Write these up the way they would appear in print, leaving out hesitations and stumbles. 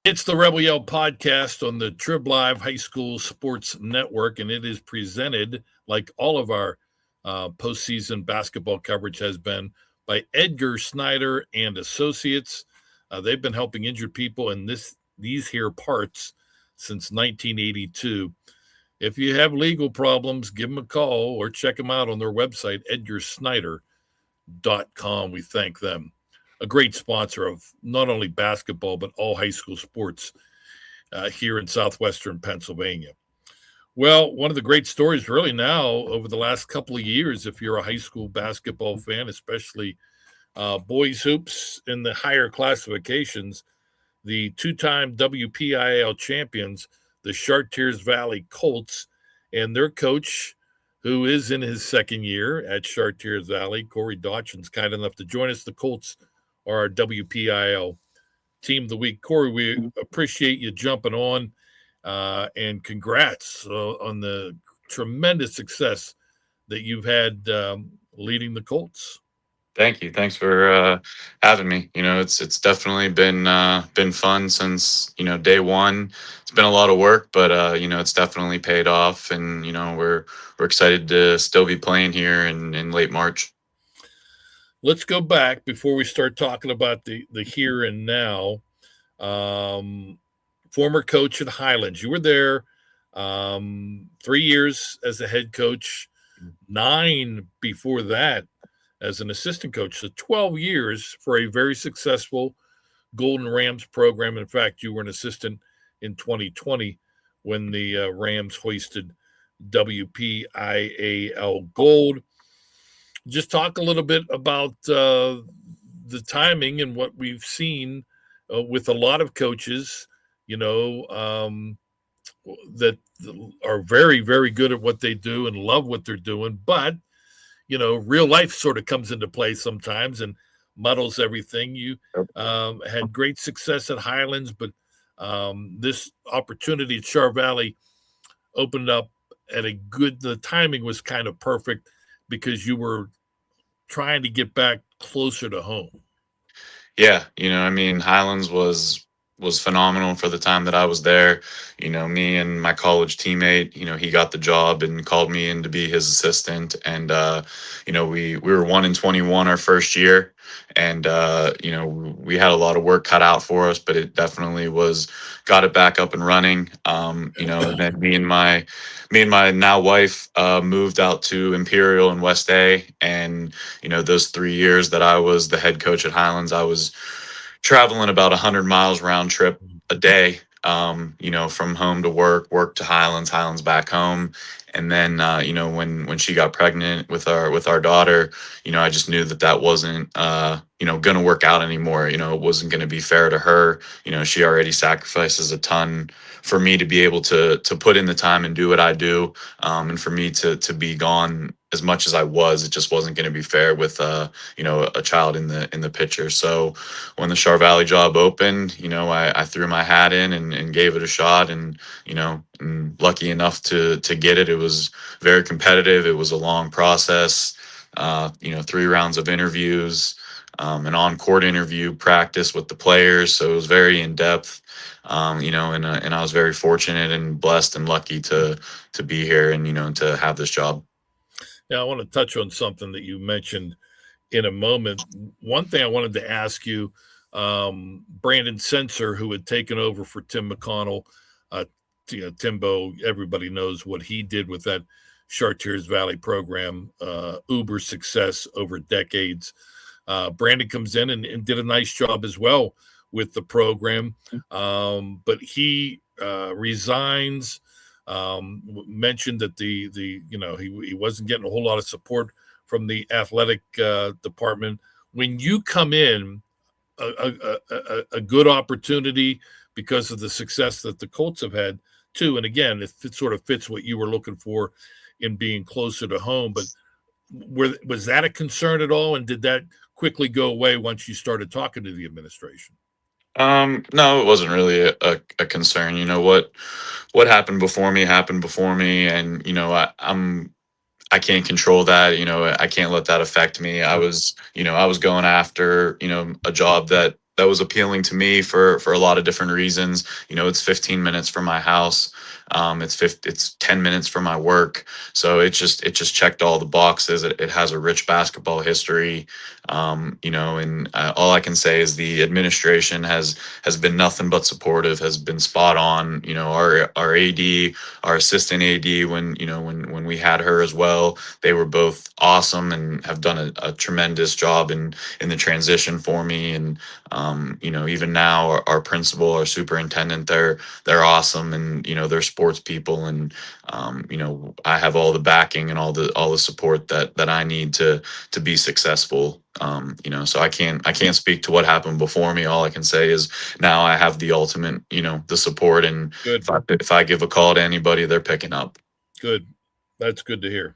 It's the Rebel Yell podcast on the Trib Live High School Sports Network, and it is presented, like all of our postseason basketball coverage has been, by Edgar Snyder and Associates. They've been helping injured people in these here parts since 1982. If you have legal problems, give them a call or check them out on their website, edgarsnyder.com. We thank them. A great sponsor of not only basketball, but all high school sports here in southwestern Pennsylvania. Well, one of the great stories really now over the last couple of years, if you're a high school basketball fan, especially boys hoops in the higher classifications, the two-time WPIAL champions, the Chartiers Valley Colts, and their coach, who is in his second year at Chartiers Valley, Corey Dotchin's kind enough to join us. The Colts are our WPIAL Team of the Week. Corey, we appreciate you jumping on, and congrats on the tremendous success that you've had leading the Colts. Thank you. Thanks for having me. It's definitely been fun since day one. It's been a lot of work, but it's definitely paid off, and we're excited to still be playing here in late March. Let's go back before we start talking about the here and now. Former coach at Highlands, you were there 3 years as a head coach, 9 before that as an assistant coach. So 12 years for a very successful Golden Rams program. In fact, you were an assistant in 2020 when the Rams hoisted WPIAL Gold. Just talk a little bit about the timing and what we've seen with a lot of coaches, that are very, very good at what they do and love what they're doing. But, real life sort of comes into play sometimes and muddles everything. You had great success at Highlands, but this opportunity at Char Valley opened up at the timing was kind of perfect because you were trying to get back closer to home. Yeah, Highlands was phenomenal for the time that I was there. Me and my college teammate, he got the job and called me in to be his assistant. And we were 1-21 our first year, and we had a lot of work cut out for us, but it definitely got it back up and running. And then me and my now wife moved out to Imperial and West A, and those 3 years that I was the head coach at Highlands, I was traveling about 100 miles round trip a day, from home to work to Highlands back home. And then, when she got pregnant with our daughter, I just knew that wasn't, going to work out anymore. It wasn't going to be fair to her. She already sacrifices a ton for me to be able to put in the time and do what I do. And for me to be gone as much as I was, it just wasn't going to be fair with, a child in the picture. So when the Char Valley job opened, I threw my hat in and gave it a shot, and lucky enough to get it. It was very competitive. It was a long process, 3 rounds of interviews, an on-court interview, practice with the players. So it was very in-depth, and I was very fortunate and blessed and lucky to be here and, to have this job. Now, I want to touch on something that you mentioned in a moment. One thing I wanted to ask you, Brandon Sensor, who had taken over for Tim McConnell, Timbo, everybody knows what he did with that Chartiers Valley program, uber success over decades. Brandon comes in and did a nice job as well with the program, but he resigns. Mentioned that he wasn't getting a whole lot of support from the athletic department. When you come in, a good opportunity because of the success that the Colts have had too. And again, it sort of fits what you were looking for in being closer to home. But was that a concern at all? And did that quickly go away once you started talking to the administration? No, it wasn't really a concern. What happened before me happened before me, and I can't control that. I can't let that affect me. I was going after, a job that that was appealing to me for a lot of different reasons. It's 15 minutes from my house. It's 10 minutes from my work. So it just checked all the boxes. It has a rich basketball history. And all I can say is the administration has been nothing but supportive, has been spot on. Our AD, our assistant AD, when we had her as well, they were both awesome and have done a tremendous job in the transition for me. And even now, our principal, our superintendent, they're awesome, and they're sports people, and I have all the backing and all the support that I need to be successful. So I can't speak to what happened before me. All I can say is now I have the ultimate, the support, and Good, if I give a call to anybody, they're picking up. good. That's good to hear.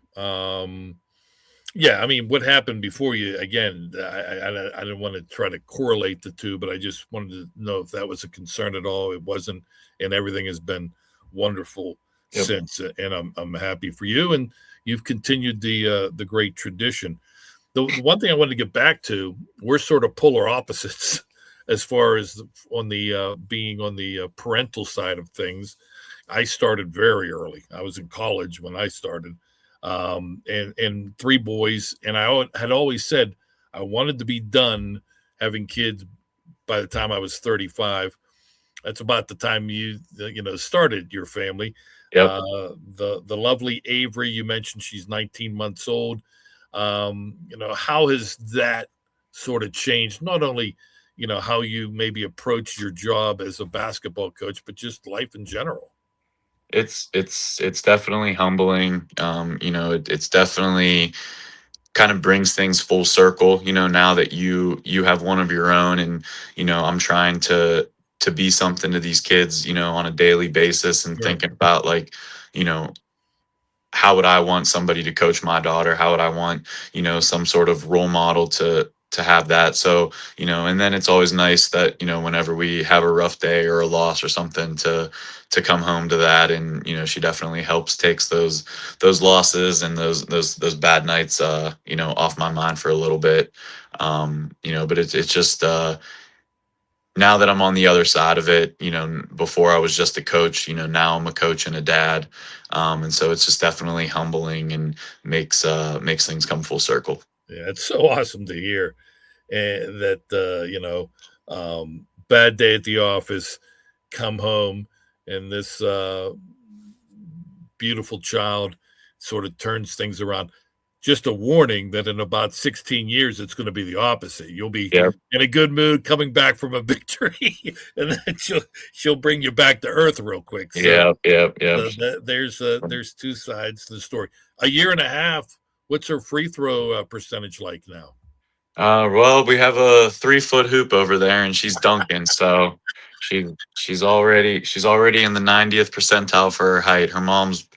Yeah, I mean, what happened before you? Again, I didn't want to try to correlate the two, but I just wanted to know if that was a concern at all. It wasn't, and everything has been wonderful Yep. since. And I'm happy for you, and you've continued the great tradition. The one thing I wanted to get back to, we're sort of polar opposites as far as on the being on the parental side of things. I started very early. I was in college when I started, and three boys, and had always said I wanted to be done having kids by the time I was 35. That's about the time you started your family. Yep. The lovely Avery, you mentioned she's 19 months old. How has that sort of changed? Not only how you maybe approach your job as a basketball coach, but just life in general. It's definitely humbling. It's definitely kind of brings things full circle. Now that you have one of your own, and I'm trying to be something to these kids, on a daily basis, and Sure. thinking about, like, you know how would I want somebody to coach my daughter? How would I want, some sort of role model to have that? So, and then it's always nice that, whenever we have a rough day or a loss or something, to come home to that. And, she definitely helps takes those losses and those bad nights, off my mind for a little bit. But it's just now that I'm on the other side of it, before I was just a coach, now I'm a coach and a dad. And so it's just definitely humbling, and makes things come full circle. Yeah, it's so awesome to hear, that bad day at the office, come home, and this beautiful child sort of turns things around. Just a warning that in about 16 years, it's going to be the opposite. You'll be Yeah. in a good mood coming back from a victory, and then she'll bring you back to earth real quick. So Yeah. Yeah. Yeah. there's two sides to the story. A year and a half. What's her free throw percentage like now? Well, we have a 3-foot hoop over there, and she's dunking. So she's already in the 90th percentile for her height. Her mom's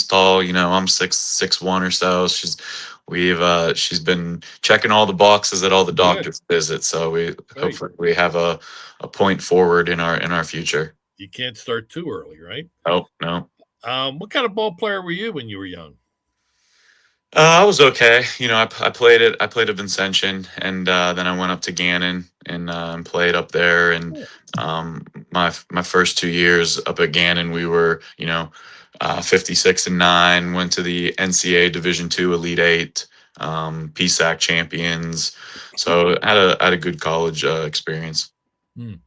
tall. I'm 6'1" or so. She's been checking all the boxes at all the Good, doctor's visits. So we great. hopefully we have a point forward in our future. You can't start too early, right? Oh no. What kind of ball player were you when you were young? I was okay. I played at Vincentian, and then I went up to Gannon, and played up there. And Cool. my first 2 years up at Gannon, we were 56-9. Went to the NCAA Division II Elite Eight, PSAC champions. So I had a good college experience. Hmm.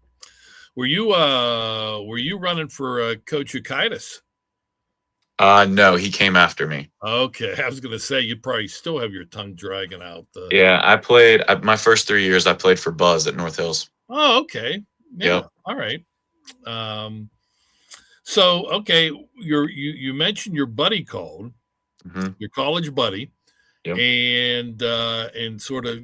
Were you running for Coach Ukaitis? No, he came after me. Okay, I was going to say you probably still have your tongue dragging out. Yeah, my first 3 years. I played for Buzz at North Hills. Oh, okay, yeah, Yep. all right. Um, so okay, you mentioned your buddy called Hmm. your college buddy, Yep. and sort of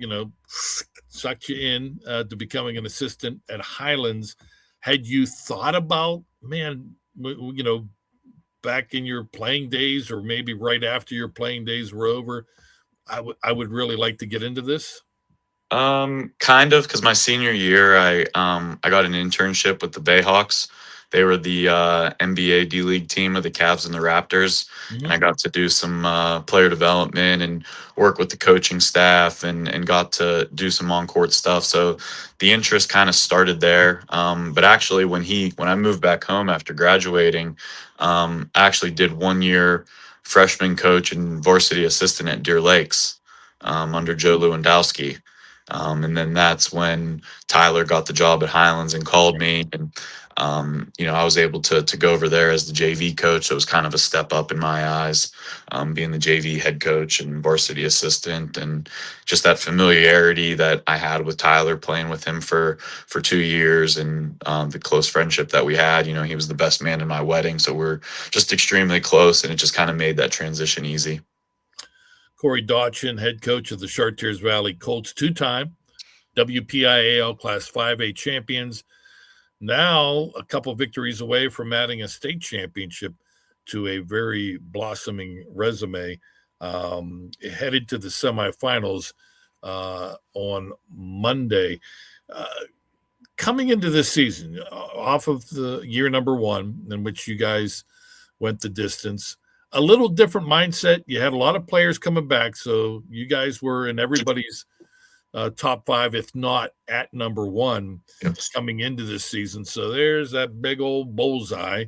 sucked you in to becoming an assistant at Highlands. Had you thought about, man, back in your playing days, or maybe right after your playing days were over, I would really like to get into this? Kind of, because my senior year, I got an internship with the Bayhawks, They were the NBA D League team of the Cavs and the Raptors, and I got to do some player development and work with the coaching staff, and got to do some on court stuff. So the interest kind of started there. But actually, when I moved back home after graduating, I actually did 1 year freshman coach and varsity assistant at Deer Lakes under Joe Lewandowski. And then that's when Tyler got the job at Highlands and called me, and I was able to go over there as the JV coach. So it was kind of a step up in my eyes, being the JV head coach and varsity assistant, and just that familiarity that I had with Tyler, playing with him for 2 years, and the close friendship that we had. He was the best man in my wedding, so we're just extremely close, and it just kind of made that transition easy. Corey Dotchin, head coach of the Chartiers Valley Colts, two-time WPIAL Class 5A champions. Now a couple victories away from adding a state championship to a very blossoming resume. Headed to the semifinals on Monday. Coming into this season, off of the year number one, in which you guys went the distance, a little different mindset. You had a lot of players coming back, so you guys were in everybody's top five, if not at number one, coming into this season. So there's that big old bullseye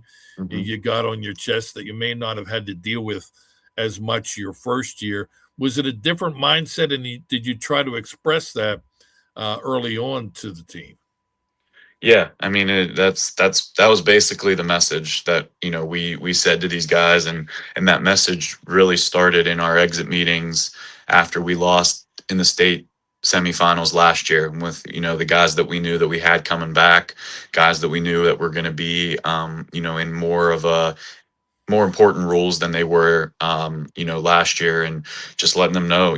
you got on your chest that you may not have had to deal with as much your first year. Was it a different mindset, and did you try to express that early on to the team? Yeah, I mean that was basically the message that we said to these guys, and that message really started in our exit meetings after we lost in the state semifinals last year with the guys that we knew that we had coming back, guys that we knew that were going to be in more important roles than they were last year, and just letting them know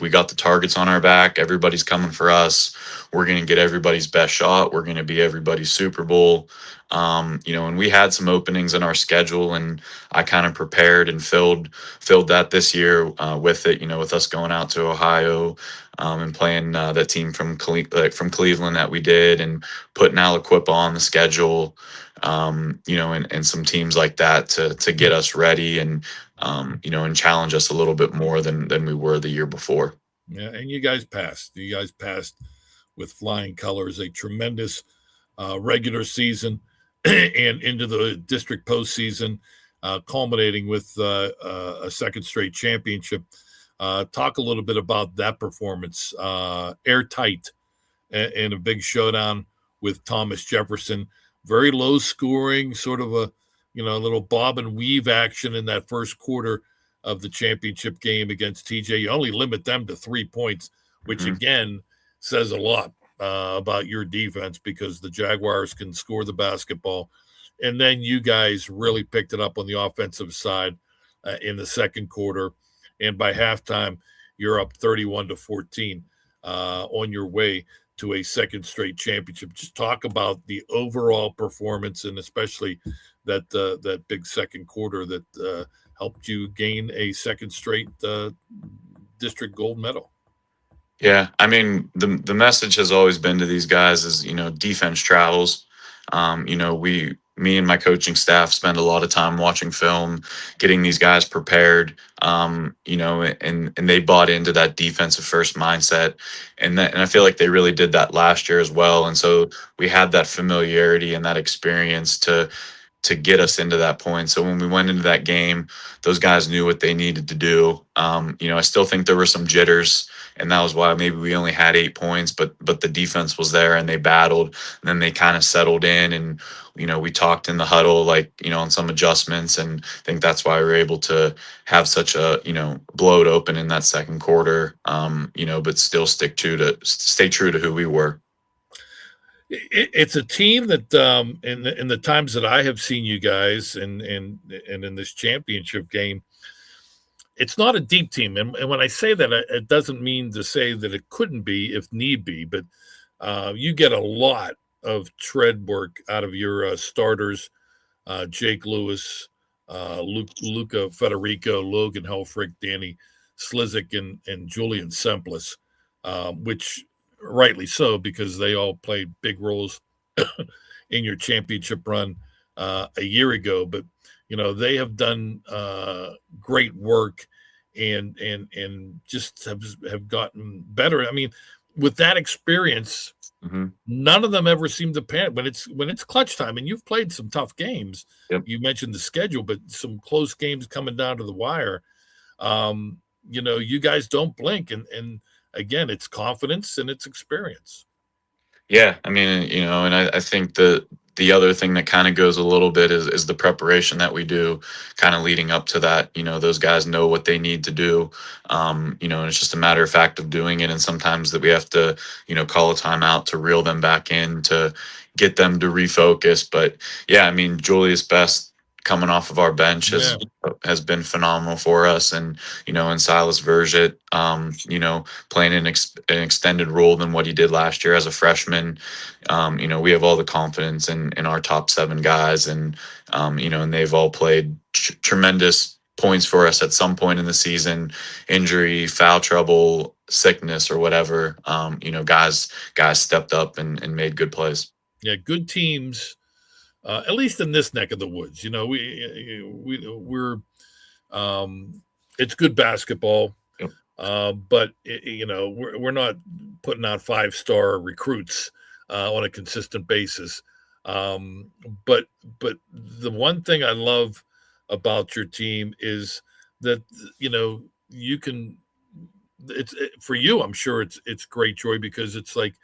we got the targets on our back, everybody's coming for us, we're going to get everybody's best shot, we're going to be everybody's Super Bowl. And we had some openings in our schedule, and I kind of prepared and filled that this year with it, with us going out to Ohio, and playing that team from Cleveland that we did, and putting Aliquippa on the schedule, and some teams like that to get us ready, and and challenge us a little bit more than we were the year before. Yeah, and you guys passed. You guys passed with flying colors. A tremendous regular season and into the district postseason, culminating with a second straight championship. Talk a little bit about that performance. Airtight and a big showdown with Thomas Jefferson. Very low scoring, sort of a little bob and weave action in that first quarter of the championship game against TJ. You only limit them to 3 points, which again says a lot about your defense, because the Jaguars can score the basketball. And then you guys really picked it up on the offensive side in the second quarter. And by halftime, you're up 31-14 on your way to a second straight championship. Just talk about the overall performance, and especially that big second quarter that helped you gain a second straight district gold medal. Yeah, I mean the message has always been to these guys is defense travels. Me and my coaching staff spend a lot of time watching film, getting these guys prepared. And they bought into that defensive first mindset, and I feel like they really did that last year as well. And so we had that familiarity and that experience to get us into that point. So when we went into that game, those guys knew what they needed to do. I still think there were some jitters, and that was why maybe we only had 8 points, but the defense was there, and they battled, and then they kind of settled in, and we talked in the huddle, like on some adjustments, and I think that's why we were able to have such a blow it open in that second quarter. But still stay true to who we were. It's a team that in the times that I have seen you guys and in this championship game, it's not a deep team. And when I say that, it doesn't mean to say that it couldn't be if need be, but you get a lot of tread work out of your starters, Jake Lewis, Luca Federico, Logan Helfrich, Danny Slizik, and Julian Semplis, which rightly so, because they all played big roles in your championship run. a year ago, but they have done great work and just have gotten better. I mean, with that experience, Hmm. none of them ever seem to panic when it's clutch time. And you've played some tough games. Yep. You mentioned the schedule, but some close games coming down to the wire. You guys don't blink, and again, it's confidence and it's experience. Yeah, I mean, and I think the other thing that kind of goes a little bit is the preparation that we do kind of leading up to that. Those guys know what they need to do. And it's just a matter of fact of doing it. And sometimes that we have to, call a timeout to reel them back in to get them to refocus. But yeah, I mean, Julius Best coming off of our bench Yeah, has been phenomenal for us. And Silas Vergit, playing an extended role than what he did last year as a freshman. We have all the confidence in our top seven guys, and they've all played tremendous points for us at some point in the season, injury, foul trouble, sickness, or whatever. Guys stepped up and made good plays. yeah, good teams. At least in this neck of the woods, we're it's good basketball. Yep. But we're not putting out 5-star recruits on a consistent basis. Um, but the one thing I love about your team is that you can. For you. I'm sure it's great joy because it's like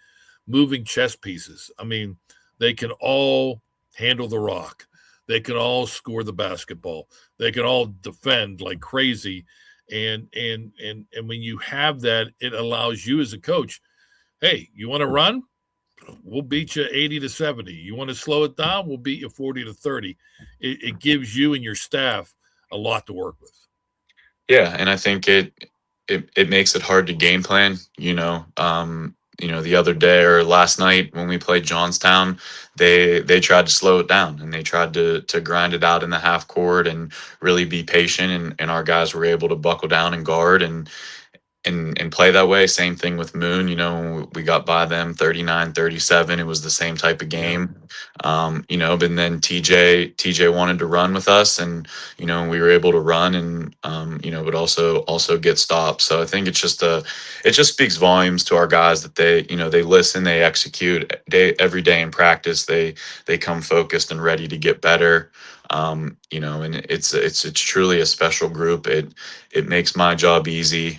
moving chess pieces. I mean, they can all handle the rock. They can all score the basketball. They can all defend like crazy and when you have that, it allows you as a coach, hey, you want to run, we'll beat you 80 to 70. You want to slow it down, we'll beat you 40 to 30. It gives you and your staff a lot to work with. Yeah, and I think it makes it hard to game plan. The other day or last night when we played Johnstown, they tried to slow it down and they tried to grind it out in the half court and really be patient, and our guys were able to buckle down and guard and play that way. Same thing with Moon. We got by them 39-37. It was the same type of Yeah. game. But then TJ wanted to run with us, and we were able to run and but also get stopped. So I think it just speaks volumes to our guys that they listen, they execute every day in practice. They come focused and ready to get better. And it's truly a special group. It makes my job easy.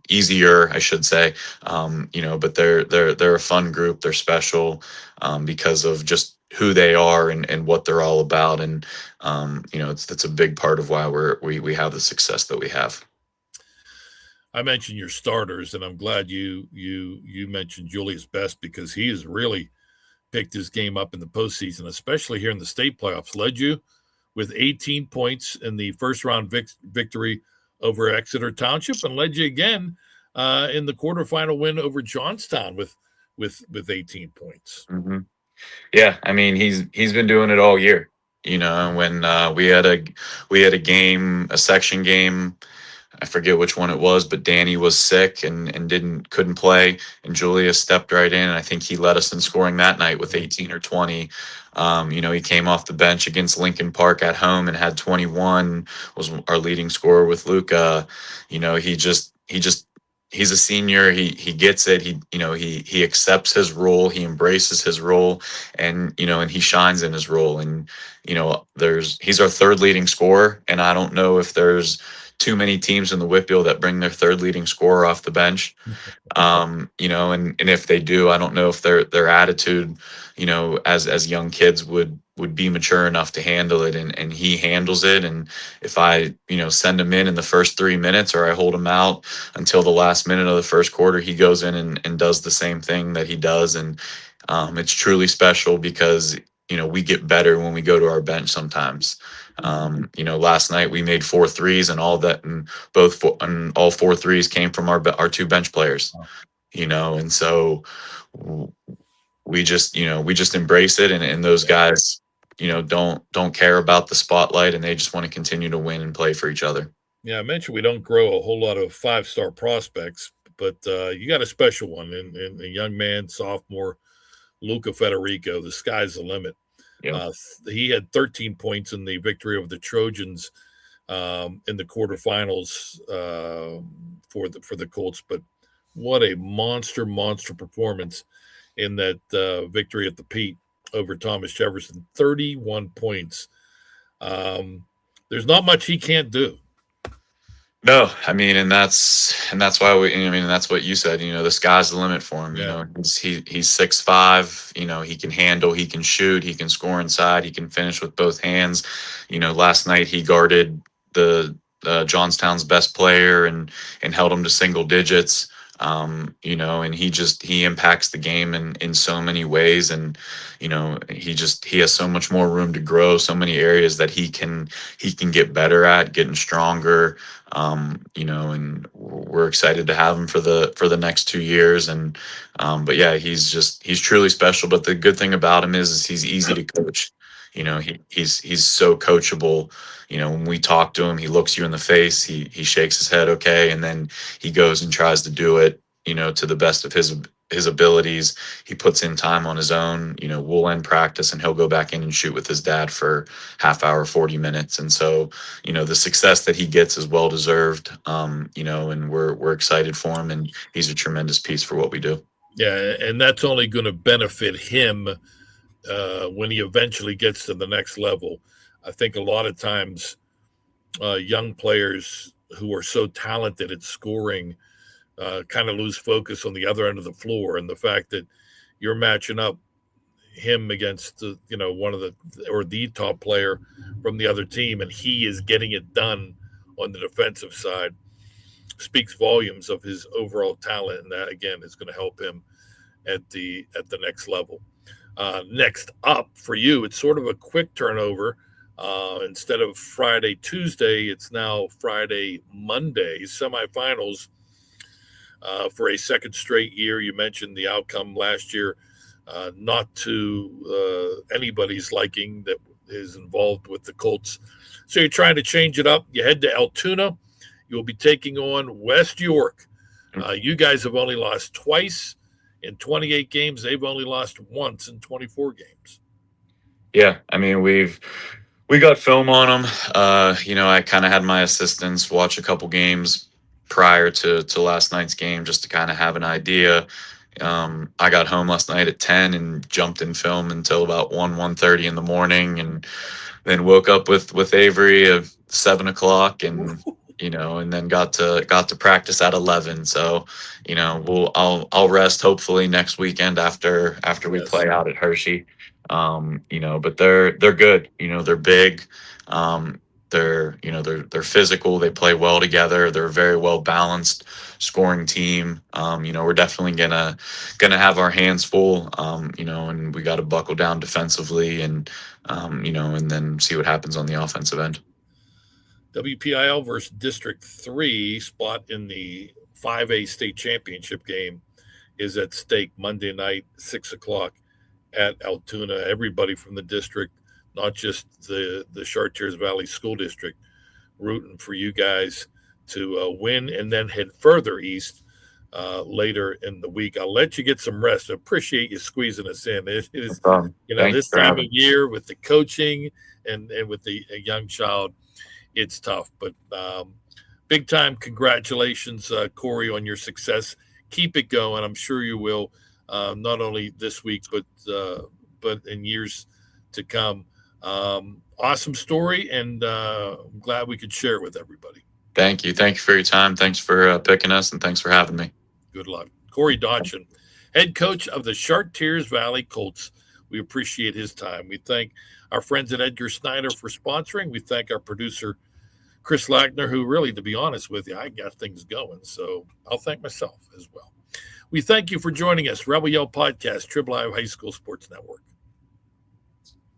Easier, I should say. But they're a fun group. They're special because of just who they are and what they're all about. And it's a big part of why we have the success that we have. I mentioned your starters, and I'm glad you mentioned Julius Best because he has really picked his game up in the postseason, especially here in the state playoffs. Led you with 18 points in the first round victory over Exeter Township, and led you again in the quarterfinal win over Johnstown with 18 points. Mm-hmm. Yeah, I mean he's been doing it all year. When we had a game, a section game, I forget which one it was, but Danny was sick and couldn't play, and Julius stepped right in, and I think he led us in scoring that night with 18 or 20. He came off the bench against Lincoln Park at home and had 21. Was our leading scorer with Luca. He's a senior. He gets it. He accepts his role. He embraces his role, and he shines in his role. And he's our third leading scorer, and I don't know if there's too many teams in the WPIAL that bring their third leading scorer off the bench. And if they do, I don't know if their attitude, as young kids would be mature enough to handle it, and he handles it. And if I send him in the first 3 minutes, or I hold him out until the last minute of the first quarter, he goes in and does the same thing that he does. And it's truly special because we get better when we go to our bench sometimes. Last night we made 4 threes, and all 4 threes came from our 2 bench players. And so we just embrace it, and those guys don't care about the spotlight, and they just want to continue to win and play for each other. Yeah, I mentioned we don't grow a whole lot of 5-star prospects, but you got a special one in a young man, sophomore Luca Federico. The sky's the limit. Yep. He had 13 points in the victory over the Trojans in the quarterfinals for the Colts. But what a monster performance in that victory at the Pete over Thomas Jefferson. 31 points. There's not much he can't do. No, I mean, and that's why that's what you said. The sky's the limit for him. Yeah. He's 6'5". He can handle, he can shoot, he can score inside, he can finish with both hands. Last night he guarded the Johnstown's best player and held him to single digits. And he impacts the game in so many ways, and he has so much more room to grow, so many areas that he can get better at, getting stronger. And we're excited to have him for the next 2 years. And but yeah, he's truly special. But the good thing about him is he's easy to coach. He's so coachable. When we talk to him, he looks you in the face, he shakes his head okay, and then he goes and tries to do it, to the best of his abilities. He puts in time on his own. We'll end practice and he'll go back in and shoot with his dad for half hour, 40 minutes. And so, the success that he gets is well deserved. And we're excited for him, and he's a tremendous piece for what we do. Yeah, and that's only going to benefit him when he eventually gets to the next level. I think a lot of times young players who are so talented at scoring kind of lose focus on the other end of the floor, and the fact that you're matching up him against one of the top player from the other team, and he is getting it done on the defensive side, speaks volumes of his overall talent, and that again is going to help him at the next level. Next up for you, it's sort of a quick turnover. Instead of Friday, Tuesday, it's now Friday, Monday, semifinals for a second straight year. You mentioned the outcome last year, not to anybody's liking that is involved with the Colts. So you're trying to change it up. You head to Altoona. You'll be taking on West York. You guys have only lost twice in 28 games. They've only lost once in 24 games. Yeah, I mean, we got film on them. I kind of had my assistants watch a couple games prior to last night's game just to kind of have an idea. I got home last night at 10 and jumped in film until about 1:30 in the morning, and then woke up with Avery at 7 o'clock, and and then got to practice at 11. So I'll rest hopefully next weekend after we play out at Hershey. But they're good. They're big. They're physical. They play well together. They're a very well balanced scoring team. We're definitely gonna have our hands full. And we got to buckle down defensively, and and then see what happens on the offensive end. WPIAL versus District 3 spot in the 5A state championship game is at stake Monday night, 6 o'clock at Altoona. Everybody from the district, not just the Chartiers Valley School District, rooting for you guys to win and then head further east later in the week. I'll let you get some rest. I appreciate you squeezing us in. It is, this time of year with the coaching and with the young child, it's tough. But big time congratulations, Corey, on your success. Keep it going. I'm sure you will, not only this week, but in years to come. Awesome story, and I'm glad we could share it with everybody. Thank you for your time. Thanks for picking us, and thanks for having me. Good luck. Corey Dotchin, head coach of the Chartiers Valley Colts. We appreciate his time. We thank our friends at Edgar Snyder for sponsoring. We thank our producer, Chris Lackner, who really, to be honest with you, I got things going, so I'll thank myself as well. We thank you for joining us. Rebel Yell Podcast, Trib Live High School Sports Network.